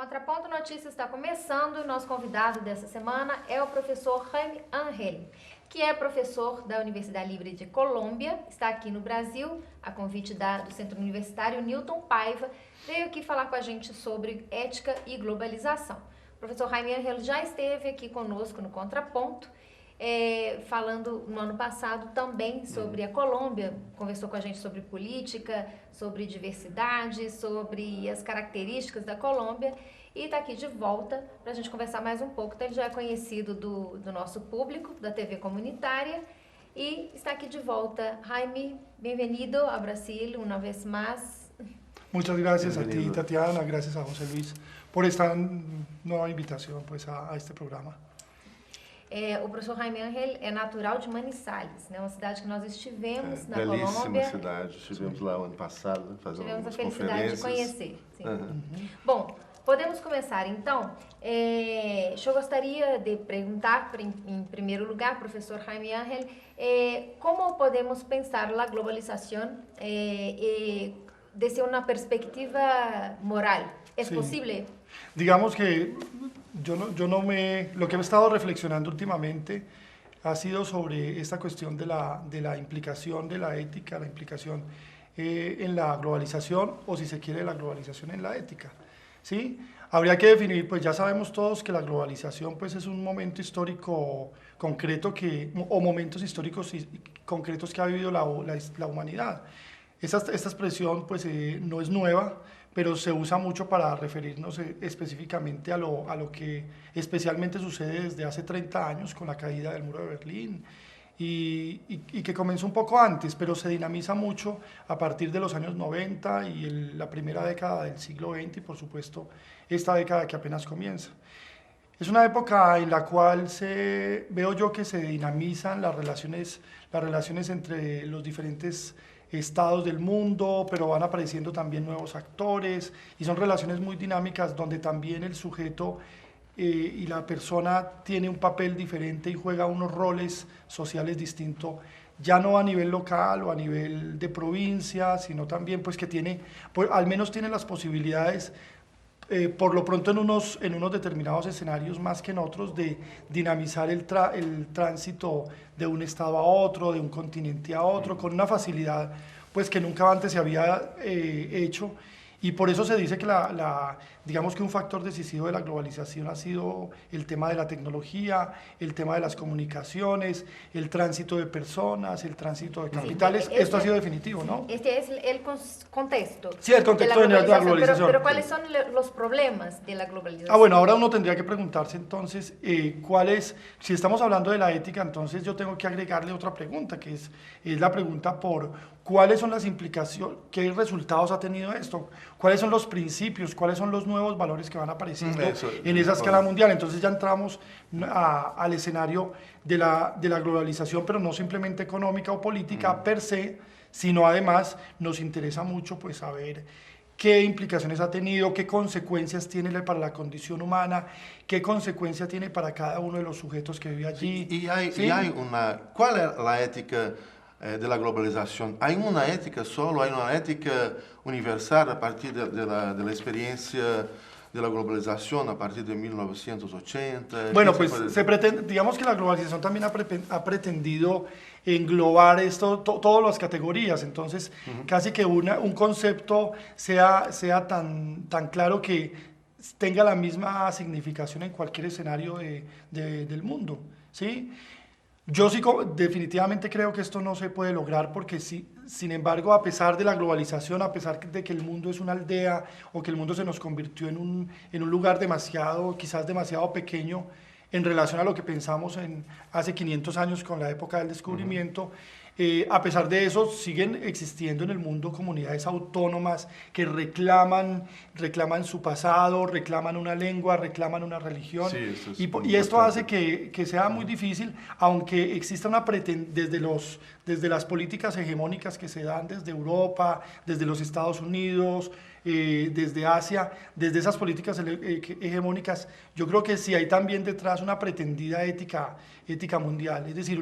Contraponto Notícias está começando e o nosso convidado dessa semana é o professor Jaime Ángel, que é professor da Universidade Livre de Colômbia, está aqui no Brasil, a convite do Centro Universitário Newton Paiva, veio aqui falar com a gente sobre ética e globalização. O professor Jaime Ángel já esteve aqui conosco no Contraponto, falando no ano passado também sobre a Colômbia, conversou com a gente sobre política, sobre diversidade, sobre as características da Colômbia e está aqui de volta para a gente conversar mais um pouco. Então ele já é conhecido do nosso público, da TV comunitária e está aqui de volta. Jaime, bem-vindo a Brasil uma vez mais. Muchas gracias a ti, Tatiana, gracias a José Luis por esta nueva invitación pues, a este programa. O professor Jaime Ángel é natural de Manizales, né? Uma cidade que nós estivemos na belíssima Colômbia. Belíssima cidade, estivemos lá o ano passado, fazendo algumas conferências. Tivemos a felicidade de conhecer. Sim. Uhum. Bom, podemos começar então. Eu gostaria de perguntar, em primeiro lugar, professor Jaime Ángel, como podemos pensar a globalização desde uma perspectiva moral? ¿Es Sí. posible? Digamos que lo que he estado reflexionando últimamente ha sido sobre esta cuestión de la implicación de la ética, la implicación en la globalización o si se quiere la globalización en la ética, ¿sí? Habría que definir, pues ya sabemos todos que la globalización pues es un momento histórico concreto o momentos históricos concretos que ha vivido la humanidad. Esta expresión pues no es nueva, pero se usa mucho para referirnos específicamente a lo que especialmente sucede desde hace 30 años con la caída del muro de Berlín y que comenzó un poco antes, pero se dinamiza mucho a partir de los años 90 y la primera década del siglo XX y por supuesto esta década que apenas comienza. Es una época en la cual veo yo que se dinamizan las relaciones entre los diferentes estados del mundo, pero van apareciendo también nuevos actores y son relaciones muy dinámicas donde también el sujeto y la persona tiene un papel diferente y juega unos roles sociales distintos, ya no a nivel local o a nivel de provincia, sino también pues que al menos tiene las posibilidades por lo pronto en unos determinados escenarios más que en otros de dinamizar el tránsito de un estado a otro, de un continente a otro, con una facilidad pues que nunca antes se había hecho. Y por eso se dice que digamos que un factor decisivo de la globalización ha sido el tema de la tecnología, el tema de las comunicaciones, el tránsito de personas, el tránsito de capitales. Sí, esto ha sido definitivo, ¿no? Este es el contexto. Sí, el contexto de la globalización. Pero ¿cuáles son los problemas de la globalización? Bueno, ahora uno tendría que preguntarse entonces si estamos hablando de la ética, entonces yo tengo que agregarle otra pregunta, que es la pregunta por cuáles son las implicaciones, qué resultados ha tenido esto, cuáles son los principios, cuáles son los nuevos valores que van apareciendo en esa escala mundial. Entonces ya entramos al escenario de la globalización, pero no simplemente económica o política per se, sino además nos interesa mucho pues saber qué implicaciones ha tenido, qué consecuencias tiene para la condición humana, qué consecuencia tiene para cada uno de los sujetos que vive allí. ¿Cuál es la ética de la globalización? ¿Hay una ética solo? ¿Hay una ética universal a partir de la experiencia de la globalización a partir de 1980? Bueno, pues digamos que la globalización también ha pretendido englobar todas las categorías, entonces casi que un concepto sea tan claro que tenga la misma significación en cualquier escenario del mundo, ¿sí? Yo sí definitivamente creo que esto no se puede lograr porque sin embargo, a pesar de la globalización, a pesar de que el mundo es una aldea o que el mundo se nos convirtió en un lugar quizás demasiado pequeño en relación a lo que pensamos hace 500 años con la época del descubrimiento, a pesar de eso siguen existiendo en el mundo comunidades autónomas que reclaman su pasado, reclaman una lengua, reclaman una religión, sí, y esto hace que sea muy difícil, aunque exista desde las políticas hegemónicas que se dan desde Europa, desde los Estados Unidos, desde Asia, desde esas políticas hegemónicas, yo creo que sí hay también detrás una pretendida ética mundial, es decir,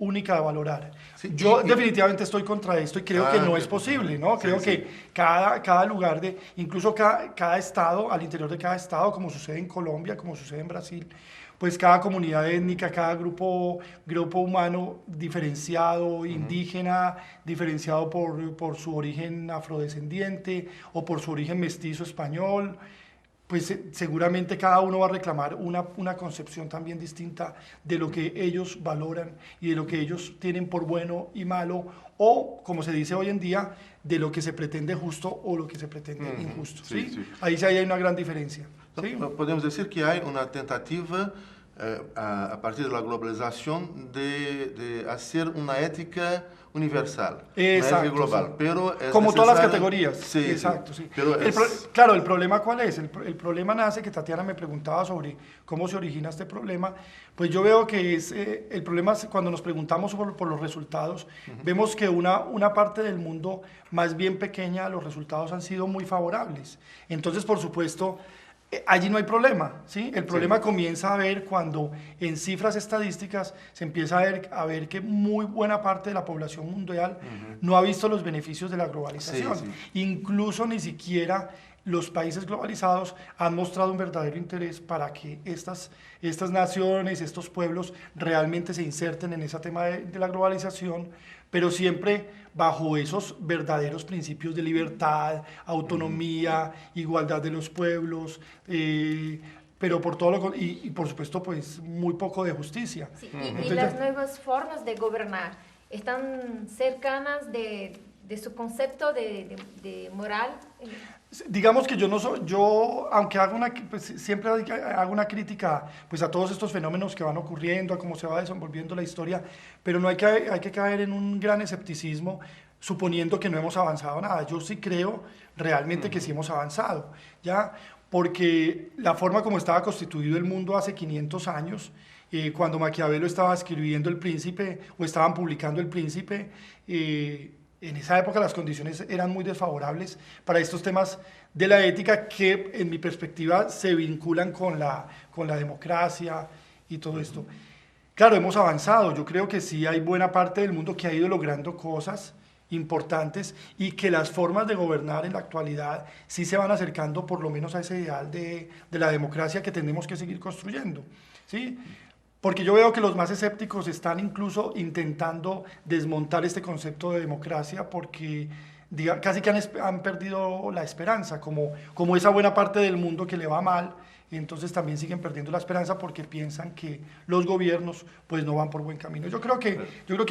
única de valorar. Sí, Yo definitivamente estoy contra esto y creo que no es posible, ¿no? Sí, Creo sí. que cada lugar, incluso cada estado, al interior de cada estado, como sucede en Colombia, como sucede en Brasil, pues cada comunidad étnica, cada grupo humano diferenciado, indígena, diferenciado por su origen afrodescendiente o por su origen mestizo español, pues seguramente cada uno va a reclamar una concepción también distinta de lo que ellos valoran y de lo que ellos tienen por bueno y malo, o como se dice hoy en día, de lo que se pretende justo o lo que se pretende injusto. Sí, ¿sí? sí. Ahí sí hay una gran diferencia. ¿sí? Podemos decir que hay una tentativa a partir de la globalización de hacer una ética universal, Exacto, una ética global, sí. pero es como todas las necesario- categorías. Sí, Exacto, sí. Pero Claro, el problema ¿cuál es? El problema nace, que Tatiana me preguntaba sobre cómo se origina este problema, pues yo veo que el problema es cuando nos preguntamos por los resultados, vemos que una parte del mundo más bien pequeña, los resultados han sido muy favorables. Entonces, por supuesto, allí no hay problema, ¿sí? El problema comienza a ver cuando en cifras estadísticas se empieza a ver que muy buena parte de la población mundial no ha visto los beneficios de la globalización. Sí, Incluso ni siquiera los países globalizados han mostrado un verdadero interés para que estas naciones, estos pueblos realmente se inserten en ese tema de la globalización, pero siempre bajo esos verdaderos principios de libertad, autonomía, igualdad de los pueblos, pero por todo y por supuesto pues muy poco de justicia. Sí, y Entonces, las nuevas formas de gobernar están cercanas de su concepto de moral. digamos que yo no soy, yo aunque pues, siempre hago una crítica pues a todos estos fenómenos que van ocurriendo, a cómo se va desenvolviendo la historia, pero no hay que caer en un gran escepticismo suponiendo que no hemos avanzado nada. Yo sí creo realmente que sí hemos avanzado, ¿ya? Porque la forma como estaba constituido el mundo hace 500 años, cuando Maquiavelo estaba escribiendo El Príncipe o estaban publicando El Príncipe, en esa época las condiciones eran muy desfavorables para estos temas de la ética que, en mi perspectiva, se vinculan con la democracia y todo esto. Claro, hemos avanzado. Yo creo que sí hay buena parte del mundo que ha ido logrando cosas importantes y que las formas de gobernar en la actualidad sí se van acercando por lo menos a ese ideal de la democracia que tenemos que seguir construyendo, ¿sí? Porque yo veo que los más escépticos están incluso intentando desmontar este concepto de democracia porque casi que han perdido la esperanza, como esa buena parte del mundo que le va mal, y entonces también siguen perdiendo la esperanza porque piensan que los gobiernos pues no van por buen camino. Yo creo que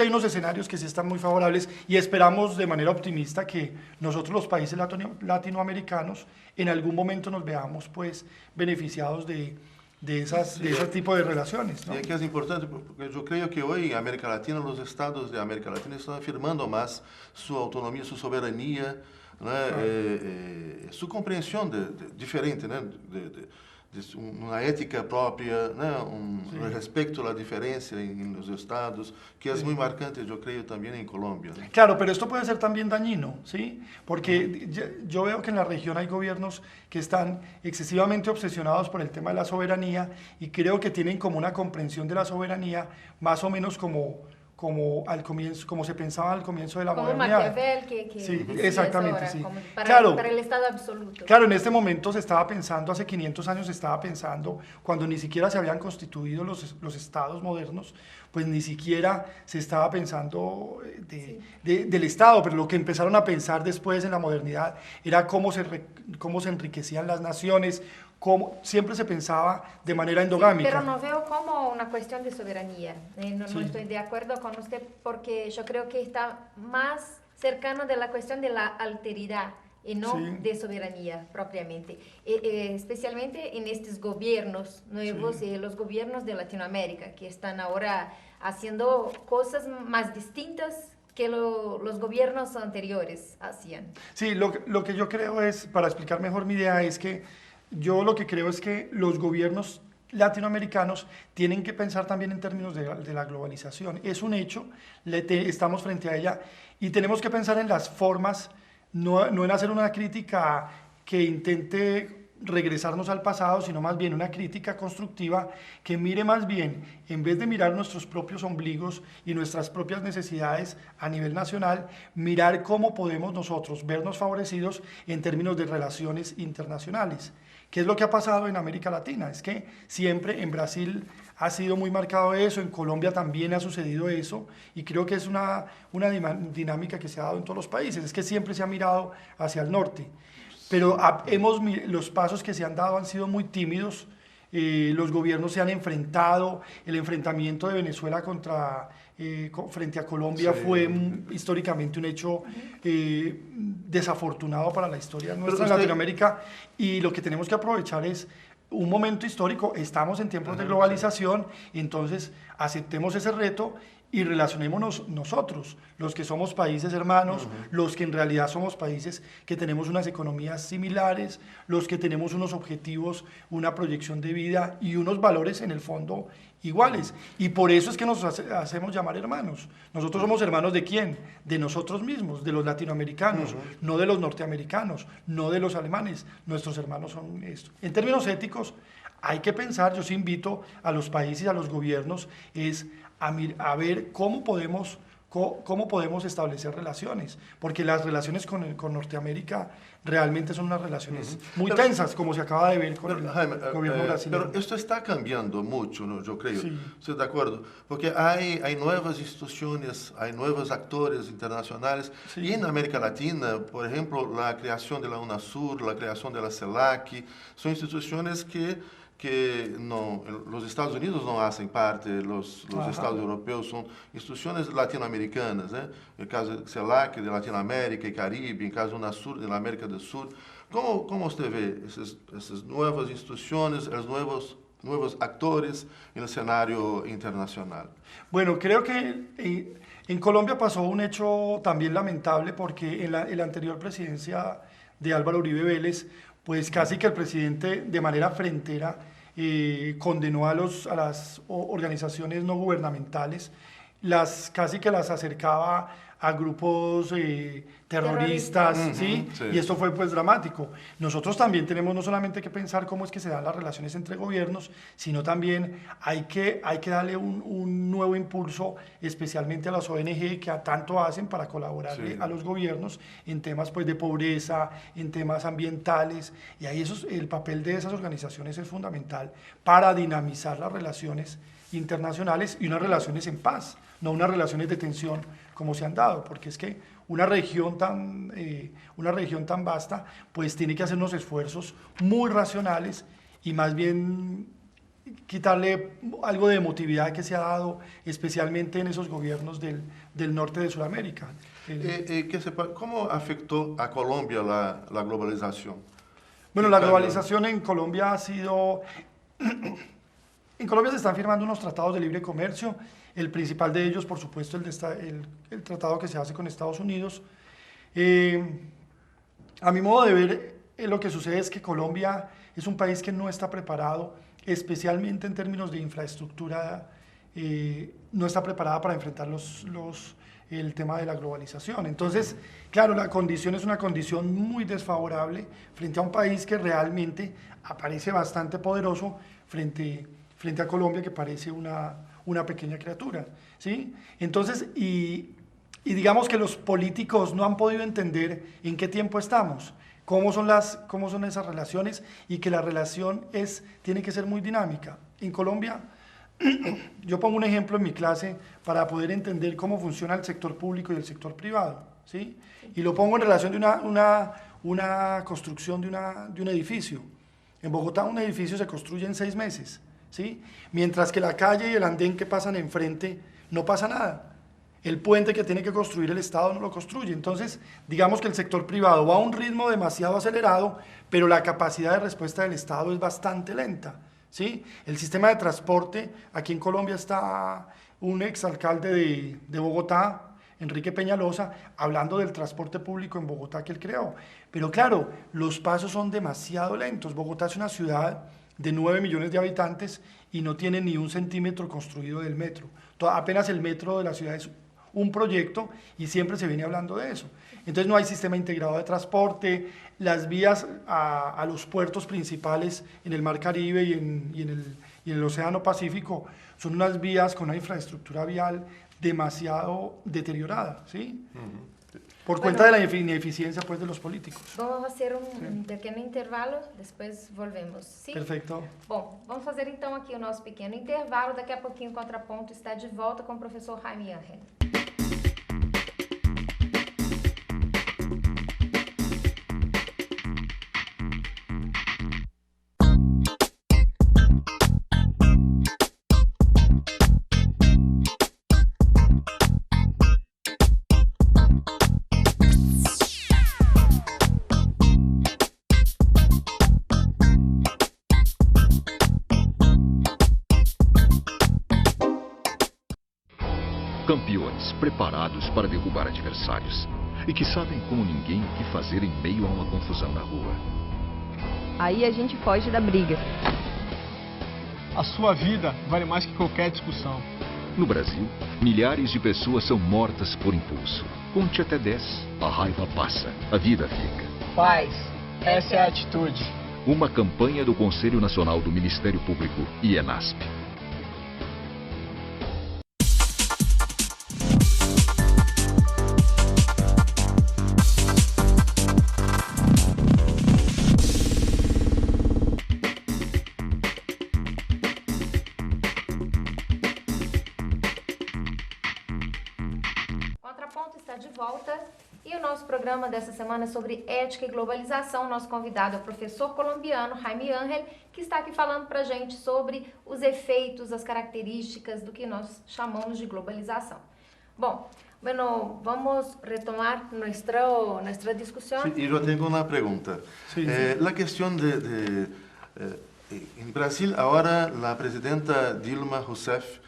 hay unos escenarios que sí están muy favorables y esperamos de manera optimista que nosotros los países latinoamericanos en algún momento nos veamos pues beneficiados de ese tipo de relaciones, ¿no? Y aquí es importante porque yo creo que hoy en América Latina, los estados de América Latina están afirmando más su autonomía, su soberanía, su comprensión diferente, de una ética propia, un respeto a la diferencia en los estados, que es muy marcante, yo creo, también en Colombia. Claro, pero esto puede ser también dañino, ¿sí? Porque yo veo que en la región hay gobiernos que están excesivamente obsesionados por el tema de la soberanía y creo que tienen como una comprensión de la soberanía más o menos como al comienzo, como se pensaba al comienzo de la modernidad. Como Maquiavel, que sí, decía exactamente, eso sí. ahora, para el Estado absoluto. Claro, en este momento se estaba pensando, hace 500 años se estaba pensando, cuando ni siquiera se habían constituido los estados modernos, pues ni siquiera se estaba pensando del Estado, pero lo que empezaron a pensar después en la modernidad era cómo se enriquecían las naciones, siempre se pensaba de manera endogámica. Sí, pero no veo como una cuestión de soberanía. No estoy de acuerdo con usted porque yo creo que está más cercano de la cuestión de la alteridad y no de soberanía propiamente. Especialmente en estos gobiernos nuevos y los gobiernos de Latinoamérica que están ahora haciendo cosas más distintas que los gobiernos anteriores hacían. Sí, lo que yo creo es, para explicar mejor mi idea, es que yo lo que creo es que los gobiernos latinoamericanos tienen que pensar también en términos de la globalización. Es un hecho, estamos frente a ella y tenemos que pensar en las formas, no en hacer una crítica que intente regresarnos al pasado, sino más bien una crítica constructiva que mire más bien, en vez de mirar nuestros propios ombligos y nuestras propias necesidades a nivel nacional, mirar cómo podemos nosotros vernos favorecidos en términos de relaciones internacionales. ¿Qué es lo que ha pasado en América Latina? Es que siempre en Brasil ha sido muy marcado eso, en Colombia también ha sucedido eso, y creo que es una dinámica que se ha dado en todos los países, es que siempre se ha mirado hacia el norte. Pero los pasos que se han dado han sido muy tímidos, los gobiernos se han enfrentado, el enfrentamiento de Venezuela frente a Colombia fue históricamente un hecho desafortunado para la historia nuestra en Latinoamérica, y lo que tenemos que aprovechar es un momento histórico, estamos en tiempos de globalización, entonces aceptemos ese reto y relacionémonos nosotros, los que somos países hermanos, los que en realidad somos países que tenemos unas economías similares, los que tenemos unos objetivos, una proyección de vida y unos valores en el fondo iguales. Y por eso es que nos hacemos llamar hermanos. Nosotros somos hermanos ¿de quién? De nosotros mismos, de los latinoamericanos, no de los norteamericanos, no de los alemanes. Nuestros hermanos son esto. En términos éticos, hay que pensar, yo sí invito a los países y a los gobiernos, es a ver cómo podemos establecer relaciones, porque las relaciones con Norteamérica realmente son unas relaciones muy tensas, como se acaba de ver con el gobierno brasileño. Pero esto está cambiando mucho, ¿no? Yo creo. Sí. ¿Estoy de acuerdo? Porque hay nuevas instituciones, hay nuevos actores internacionales, Sí. y en América Latina, por ejemplo, la creación de la UNASUR, la creación de la CELAC, son instituciones que no, los Estados Unidos no hacen parte, los Estados europeos son instituciones latinoamericanas, ¿eh? El caso de CELAC de Latinoamérica y Caribe, en caso de UNASUR de la América del Sur. ¿Cómo usted ve esas nuevas instituciones, los nuevos actores en el escenario internacional? Bueno, creo que en Colombia pasó un hecho también lamentable, porque en la anterior presidencia de Álvaro Uribe Vélez, pues casi que el presidente de manera frentera condenó a las organizaciones no gubernamentales, casi que las acercaba a grupos terroristas, ¿sí? Sí. Y esto fue pues dramático. Nosotros también tenemos no solamente que pensar cómo es que se dan las relaciones entre gobiernos, sino también hay que darle un nuevo impulso, especialmente a las ONG que tanto hacen para colaborarle a los gobiernos en temas pues de pobreza, en temas ambientales, y ahí el papel de esas organizaciones es fundamental para dinamizar las relaciones internacionales y unas relaciones en paz, no unas relaciones de tensión como se han dado, porque es que una región tan vasta pues tiene que hacer unos esfuerzos muy racionales y más bien quitarle algo de emotividad que se ha dado especialmente en esos gobiernos del norte de Sudamérica. ¿Cómo afectó a Colombia la globalización? Bueno, la globalización en Colombia ha sido... En Colombia se están firmando unos tratados de libre comercio, el principal de ellos, por supuesto, el tratado que se hace con Estados Unidos. A mi modo de ver, lo que sucede es que Colombia es un país que no está preparado, especialmente en términos de infraestructura, no está preparada para enfrentar el tema de la globalización. Entonces, claro, la condición es una condición muy desfavorable frente a un país que realmente aparece bastante poderoso frente a Colombia, que parece una pequeña criatura, ¿sí? Entonces, y digamos que los políticos no han podido entender en qué tiempo estamos, cómo son esas relaciones, y que la relación tiene que ser muy dinámica. En Colombia, yo pongo un ejemplo en mi clase para poder entender cómo funciona el sector público y el sector privado, ¿sí? Y lo pongo en relación de una construcción de un edificio. En Bogotá un edificio se construye en 6 meses, ¿sí? Mientras que la calle y el andén que pasan enfrente no pasa nada. El puente que tiene que construir el Estado no lo construye. Entonces, digamos que el sector privado va a un ritmo demasiado acelerado, pero la capacidad de respuesta del Estado es bastante lenta, ¿sí? El sistema de transporte, aquí en Colombia está un exalcalde de Bogotá, Enrique Peñalosa, hablando del transporte público en Bogotá que él creó. Pero claro, los pasos son demasiado lentos. Bogotá es una ciudad de 9 millones de habitantes y no tiene ni un centímetro construido del metro. Apenas el metro de la ciudad es un proyecto y siempre se viene hablando de eso. Entonces no hay sistema integrado de transporte, las vías a los puertos principales en el Mar Caribe y en el Océano Pacífico son unas vías con una infraestructura vial demasiado deteriorada, ¿sí? Por cuenta de la ineficiencia pues, de los políticos. Vamos a hacer um pequeno intervalo, depois volvemos. Sim? Perfecto. Bom, vamos fazer então aqui o nosso pequeno intervalo. Daqui a pouquinho o Contraponto está de volta com o professor Jaime Ángel. Campeões preparados para derrubar adversários e que sabem como ninguém o que fazer em meio a uma confusão na rua. Aí a gente foge da briga. A sua vida vale mais que qualquer discussão. No Brasil, milhares de pessoas são mortas por impulso. Conte até 10, a raiva passa, a vida fica. Paz, essa é a atitude. Uma campanha do Conselho Nacional do Ministério Público e ENASP. Contraponto está de volta e o nosso programa dessa semana é sobre ética e globalização. Nosso convidado é o professor colombiano Jaime Ángel, que está aqui falando para a gente sobre os efeitos, as características do que nós chamamos de globalização. Bom, bueno, vamos retomar nuestra discussão. Sí, y yo tengo una pregunta. Sí, La cuestión en Brasil ahora la presidenta Dilma Rousseff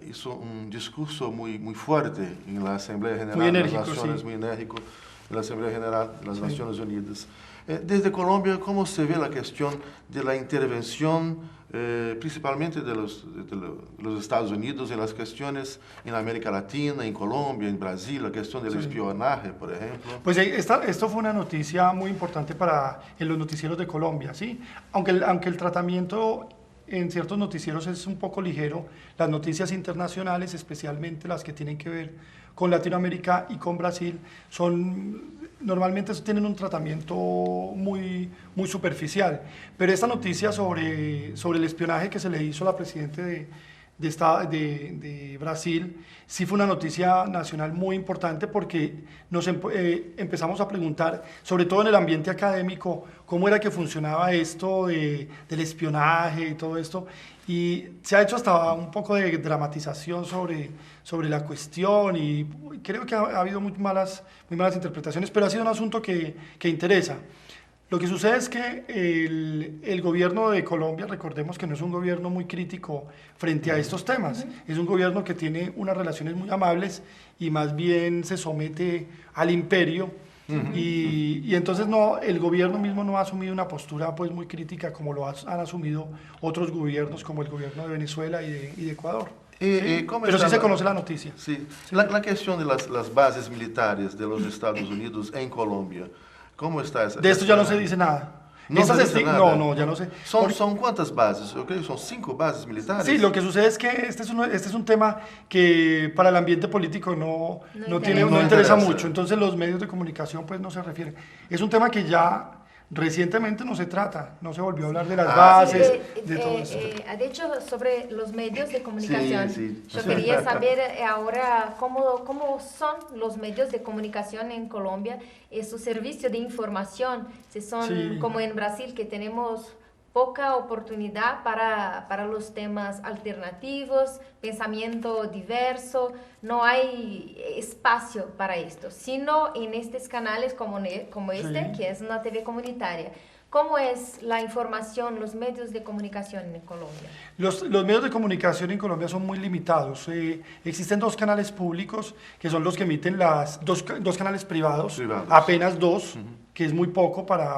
hizo un discurso muy fuerte en la Asamblea General muy de las enérgico, Naciones, sí. muy enérgico, en la Asamblea General de las Sí. Naciones Unidas. Desde Colombia, ¿cómo se ve la cuestión de la intervención, principalmente de los Estados Unidos, en las cuestiones en América Latina, en Colombia, en Brasil, la cuestión del Sí. espionaje, por ejemplo? Pues esto fue una noticia muy importante en los noticieros de Colombia, ¿sí? Aunque el tratamiento en ciertos noticieros es un poco ligero, las noticias internacionales, especialmente las que tienen que ver con Latinoamérica y con Brasil, normalmente tienen un tratamiento muy superficial. Pero esta noticia sobre el espionaje que se le hizo a la presidenta de Brasil, sí fue una noticia nacional muy importante porque nos empezamos a preguntar, sobre todo en el ambiente académico, cómo era que funcionaba esto del espionaje y todo esto. Y se ha hecho hasta un poco de dramatización sobre la cuestión y creo que ha habido muy malas interpretaciones, pero ha sido un asunto que interesa. Lo que sucede es que el gobierno de Colombia, recordemos que no es un gobierno muy crítico frente a estos temas, es un gobierno que tiene unas relaciones muy amables y más bien se somete al imperio y entonces el gobierno mismo no ha asumido una postura pues muy crítica como lo han asumido otros gobiernos como el gobierno de Venezuela y de Ecuador. Pero sí se conoce la noticia. Sí. La cuestión de las bases militares de los Estados Unidos en Colombia, ¿cómo está esa? De esto ya no se dice nada. No se dice nada. No, ya no sé. ¿Son cuántas bases? Yo creo que son 5 bases militares. Sí, lo que sucede es que este es un tema que para el ambiente político no interesa mucho, entonces los medios de comunicación pues no se refieren. Es un tema que ya recientemente no se trata, no se volvió a hablar de las bases, de todo eso. De hecho, sobre los medios de comunicación, Sí. yo quería saber ahora cómo son los medios de comunicación en Colombia, su servicio de información, si son como en Brasil, que tenemos poca oportunidad para los temas alternativos, pensamiento diverso, no hay espacio para esto, sino en estos canales como este, que es una TV comunitaria. ¿Cómo es la información, los medios de comunicación en Colombia? Los medios de comunicación en Colombia son muy limitados. Existen 2 canales públicos, que son los que emiten dos canales privados, apenas 2, que es muy poco para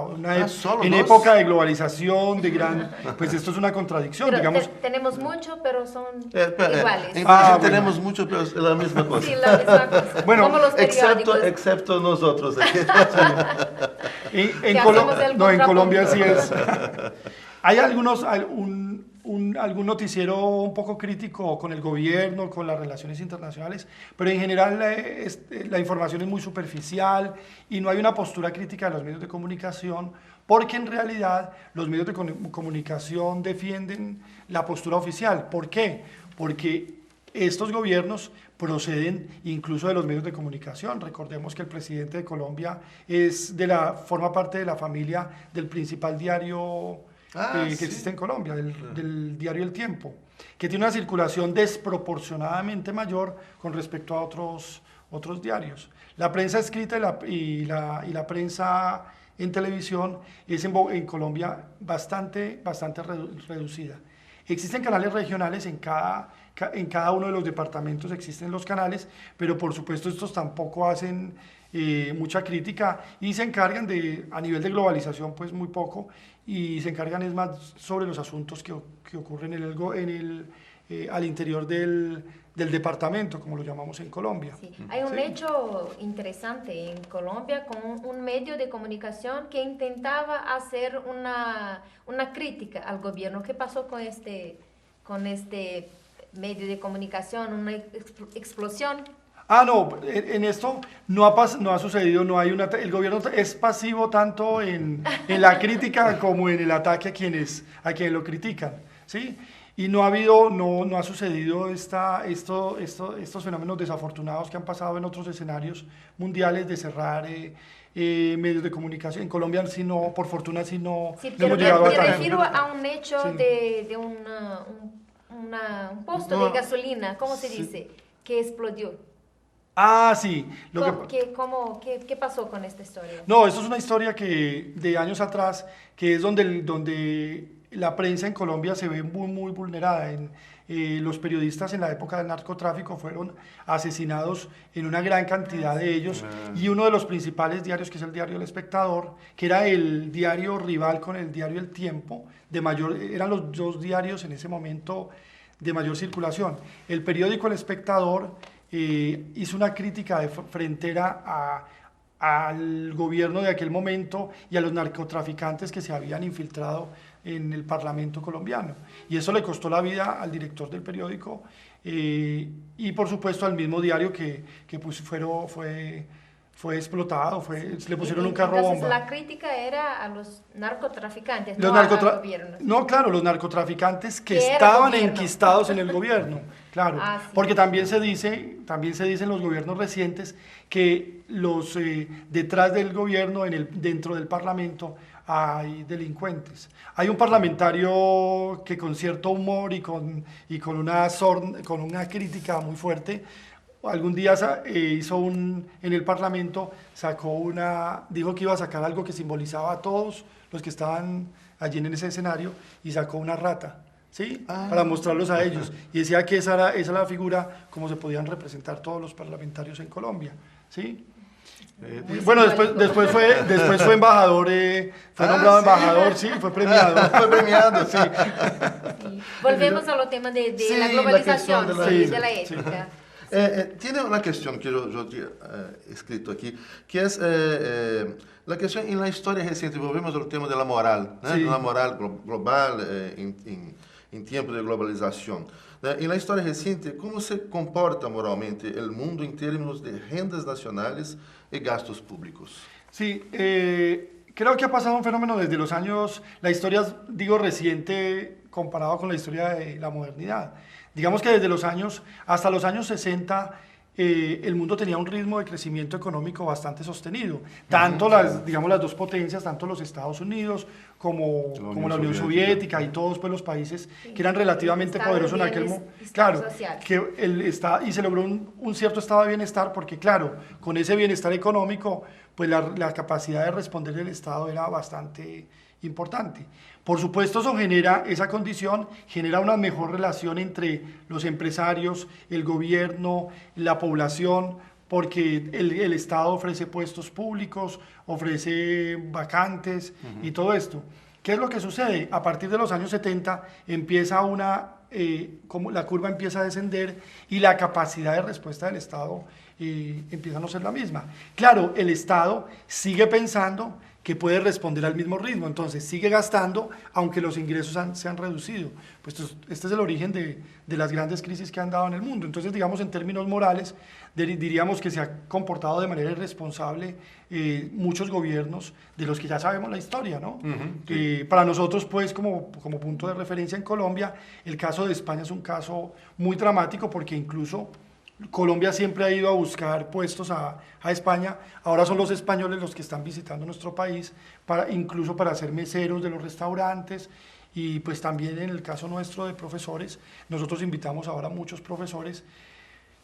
¿Solo en dos? época de globalización, de gran, pues esto es una contradicción, Pero digamos. tenemos mucho, pero son Espera, iguales. en Ah, Brasil bueno. tenemos mucho, pero es la misma cosa. Sí, la misma cosa. Bueno, como los periódicos. Excepto nosotros aquí. En Que Colo- hacemos el no, en contrapunto. Colombia sí es. Hay algún noticiero un poco crítico con el gobierno, con las relaciones internacionales, pero en general la información es muy superficial y no hay una postura crítica de los medios de comunicación, porque en realidad los medios de comunicación defienden la postura oficial. ¿Por qué? Porque estos gobiernos proceden incluso de los medios de comunicación. Recordemos que el presidente de Colombia forma parte de la familia del principal diario que sí. existe en Colombia, del diario El Tiempo, que tiene una circulación desproporcionadamente mayor con respecto a otros diarios. La prensa escrita y la prensa en televisión es en Colombia bastante reducida. Existen canales regionales en cada uno de los departamentos, existen los canales, pero por supuesto estos tampoco hacen mucha crítica y se encargan a nivel de globalización, pues muy poco, y se encargan es más sobre los asuntos que ocurren al interior del departamento, como lo llamamos en Colombia. Sí. Hay un Sí. hecho interesante en Colombia con un medio de comunicación que intentaba hacer una crítica al gobierno. ¿Qué pasó con este medio de comunicación? ¿Una explosión? No, en esto no ha sucedido, el gobierno es pasivo tanto en la crítica como en el ataque a quienes lo critican, ¿sí? Y no ha sucedido estos fenómenos desafortunados que han pasado en otros escenarios mundiales de cerrar medios de comunicación. En Colombia, por fortuna, sí no pero hemos llegado a me tal. refiero a un hecho Sí. de un posto de gasolina, ¿cómo se dice? Que explodió. Sí. ¿Qué pasó con esta historia? No, esto es una historia de años atrás, que es donde la prensa en Colombia se ve muy vulnerada. Los periodistas en la época del narcotráfico fueron asesinados en una gran cantidad de ellos, y uno de los principales diarios, que es el diario El Espectador, que era el diario rival con el diario El Tiempo, eran los dos diarios en ese momento de mayor circulación. El periódico El Espectador hizo una crítica frontera al gobierno de aquel momento y a los narcotraficantes que se habían infiltrado en el Parlamento colombiano. Y eso le costó la vida al director del periódico y por supuesto al mismo diario que pues fue explotado, le pusieron un carro Entonces, bomba. la crítica era a los narcotraficantes, Los no al gobierno. No, claro, los narcotraficantes que Que era estaban gobierno. enquistados en el gobierno, claro, Sí. porque también se dice en los gobiernos recientes que detrás del gobierno, dentro del Parlamento, hay delincuentes. Hay un parlamentario que con cierto humor y con una crítica muy fuerte, algún día en el Parlamento dijo que iba a sacar algo que simbolizaba a todos los que estaban allí en ese escenario, y sacó una rata, ¿sí? Para mostrarlos a ellos, y decía que esa era la figura como se podían representar todos los parlamentarios en Colombia, ¿sí? Bueno, después fue embajador, fue nombrado embajador, sí, fue premiado. Fue premiado, sí. Sí. Volvemos al tema de Sí, la la globalización, cuestión de la ética. Tiene una cuestión que yo he escrito aquí, que es la cuestión en la historia reciente. Volvemos al tema de la moral, ¿no? Sí. La moral global en tiempo de globalización. En la historia reciente, ¿cómo se comporta moralmente el mundo en términos de rendas nacionales y gastos públicos? Sí, creo que ha pasado un fenómeno desde los años, la historia, digo, reciente comparado con la historia de la modernidad. Digamos que hasta los años 60, el mundo tenía un ritmo de crecimiento económico bastante sostenido. Tanto las dos potencias, tanto los Estados Unidos como la Unión Soviética y todos pues, los países que eran relativamente Estado de poderosos en aquel momento. bienes, Claro, estado social. y se logró un cierto estado de bienestar, porque claro, con ese bienestar económico, pues la capacidad de responder del Estado era bastante importante. Por supuesto, esa condición genera una mejor relación entre los empresarios, el gobierno, la población, porque el Estado ofrece puestos públicos, ofrece vacantes y todo esto. ¿Qué es lo que sucede? A partir de los años 70 empieza como la curva empieza a descender y la capacidad de respuesta del Estado empieza a no ser la misma. Claro, el Estado sigue pensando que puede responder al mismo ritmo, entonces sigue gastando aunque los ingresos se han reducido. Pues este es el origen de las grandes crisis que han dado en el mundo. Entonces, digamos, en términos morales, diríamos que se ha comportado de manera irresponsable muchos gobiernos de los que ya sabemos la historia, ¿no? Para nosotros, pues, como punto de referencia en Colombia, el caso de España es un caso muy dramático porque incluso Colombia siempre ha ido a buscar puestos a España, ahora son los españoles los que están visitando nuestro país, incluso para ser meseros de los restaurantes, y pues también en el caso nuestro de profesores, nosotros invitamos ahora a muchos profesores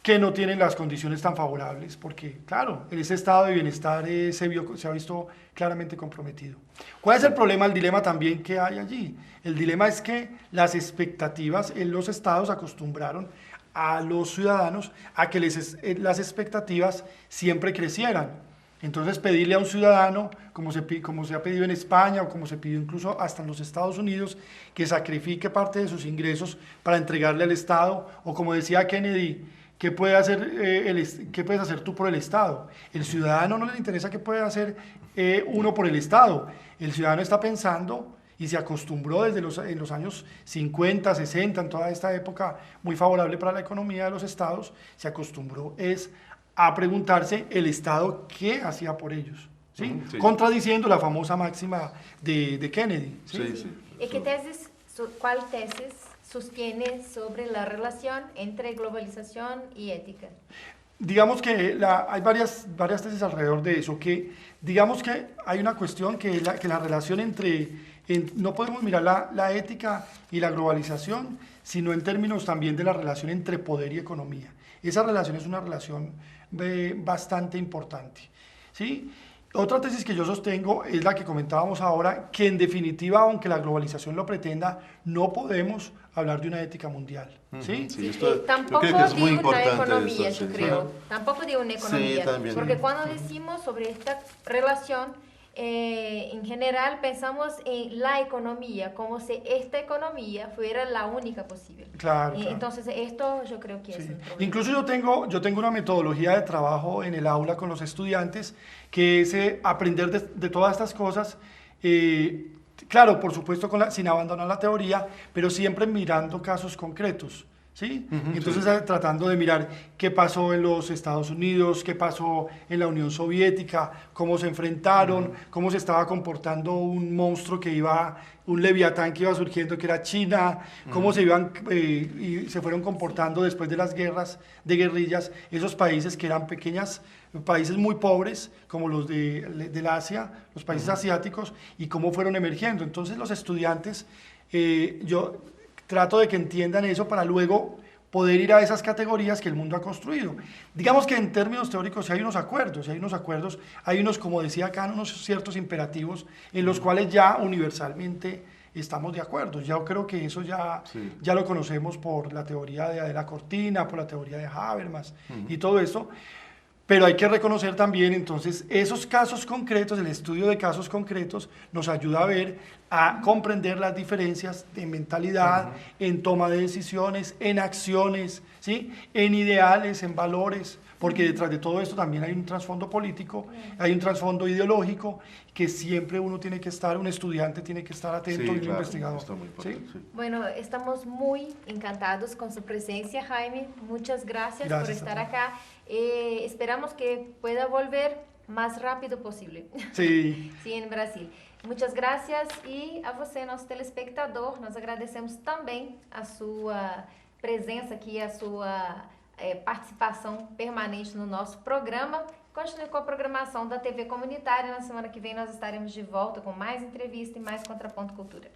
que no tienen las condiciones tan favorables, porque claro, ese estado de bienestar se ha visto claramente comprometido. ¿Cuál es el problema, el dilema también que hay allí? El dilema es que las expectativas en los estados acostumbraron a los ciudadanos a que las expectativas siempre crecieran. Entonces pedirle a un ciudadano, como se ha pedido en España o como se pidió incluso hasta en los Estados Unidos, que sacrifique parte de sus ingresos para entregarle al Estado, o como decía Kennedy, ¿qué puedes hacer tú por el Estado? El ciudadano no le interesa qué puede hacer uno por el Estado. El ciudadano está pensando y se acostumbró en los años 50, 60, en toda esta época muy favorable para la economía de los estados, se acostumbrou a preguntarse el Estado qué hacía por ellos, ¿sí? Sí. Contradiciendo la famosa máxima de Kennedy. ¿Sí? Sí, sí. ¿Y cuál tesis sostiene sobre la relación entre globalización y ética? Digamos que hay varias tesis alrededor de eso, que digamos que hay una cuestión que la relación no podemos mirar la ética y la globalización, sino en términos también de la relación entre poder y economía. Esa relación es una relación bastante importante, ¿sí? Otra tesis que yo sostengo es la que comentábamos ahora, que en definitiva, aunque la globalización lo pretenda, no podemos hablar de una ética mundial, ¿sí? Sí, tampoco yo creo que es muy de una importante economía, eso, yo sí. creo. Tampoco de una economía. Sí, también. Porque cuando decimos sobre esta relación, en general pensamos en la economía, como si esta economía fuera la única posible. Claro. Entonces, esto yo creo que Sí. es un problema. Incluso yo tengo una metodología de trabajo en el aula con los estudiantes, que es aprender de todas estas cosas, claro, por supuesto sin abandonar la teoría, pero siempre mirando casos concretos. ¿Sí? Entonces tratando de mirar qué pasó en los Estados Unidos, qué pasó en la Unión Soviética, cómo se enfrentaron, cómo se estaba comportando un monstruo un leviatán que iba surgiendo, que era China, cómo y se fueron comportando después de las guerras de guerrillas, esos países que eran países muy pobres, como los del Asia, los países asiáticos, y cómo fueron emergiendo. Entonces los estudiantes, yo trato de que entiendan eso para luego poder ir a esas categorías que el mundo ha construido. Digamos que en términos teóricos hay unos acuerdos, hay unos, como decía acá, unos ciertos imperativos en los cuales ya universalmente estamos de acuerdo. Yo creo que eso ya lo conocemos por la teoría de la cortina, por la teoría de Habermas y todo eso. Pero hay que reconocer también, entonces, esos casos concretos, el estudio de casos concretos nos ayuda a comprender las diferencias de mentalidad, en toma de decisiones, en acciones, ¿sí? En ideales, en valores, porque detrás de todo esto también hay un trasfondo político, hay un trasfondo ideológico, que siempre un estudiante tiene que estar atento, y un investigador. ¿Sí? Bueno, estamos muy encantados con su presencia, Jaime. Muchas gracias por estar acá. Esperamos que pueda volver más rápido posible. Sí. Sí, en Brasil. Muchas gracias e a você, nosso telespectador, nós agradecemos também a sua presença aqui, a sua participação permanente no nosso programa. Continue com a programação da TV Comunitária. Na semana que vem nós estaremos de volta com mais entrevista e mais Contraponto Cultura.